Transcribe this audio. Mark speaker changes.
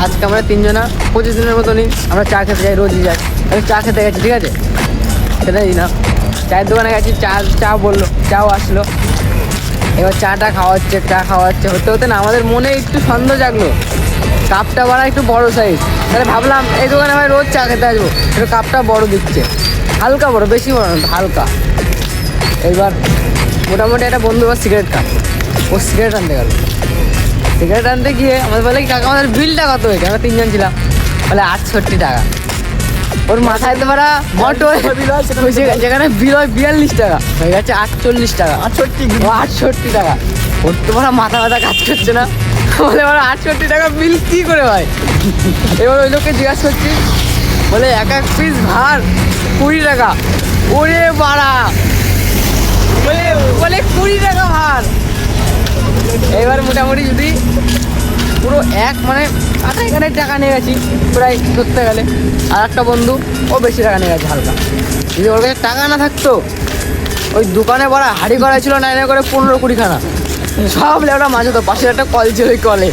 Speaker 1: আজকে আমরা তিনজনা 25 দিনের মতনই আমরা চা খেতে যাই, রোজই যাই। আমি চা খেতে গেছি, ঠিক আছে, খেতে দিই না, চায়ের দোকানে গেছি, চা বললো, চাও আসলো। এবার চা খাওয়া হচ্ছে হতে হতে না আমাদের মনে একটু সন্দেহ জাগলো, কাপটা বাড়া একটু বড় সাইজ। তাহলে ভাবলাম এই দোকানে আমি রোজ চা খেতে আসবো, একটু কাপটা বড় দিচ্ছে, হালকা বড়, বেশি বড় না, হালকা। এবার মোটামুটি একটা বন্ধু আবার সিগারেট খায়, ও সিগারেট আনতে গেল। সিগারেট আনতে গিয়ে আমাদের বলে কি কাকা আমাদের বিলটা কত হয়েছে, আমরা তিনজন ছিলাম, বলে 68 টাকা। ওর মাথায় তো মারা মটো, যেখানে বিল হয় 42 টাকা, হয়ে গেছে 48 টাকা। 68 টাকা। ওর তো মারা মাথা কাজ করছে না, বলে ওরা 68 টাকা বিল কী করে হয়। এবার ওই লোককে জিজ্ঞাসা করছি, বলে এক পিস ভাত 20 টাকা। ওরে বাড়া, বলে 20 টাকা ভাত। এবার মোটামুটি যদি পুরো মানে এখানে টাকা নিয়ে গেছি প্রায় ধরতে গেলে। আর একটা বন্ধু ও বেশি টাকা নিয়ে গেছে হালকা। যদি ওর কাছে টাকা না থাকতো, ওই দোকানে হাঁড়ি করা ছিল 9 করে 15-20 খানা, সব লেবটা মাছ হতো। পাশে একটা কল ছিল, ওই কলে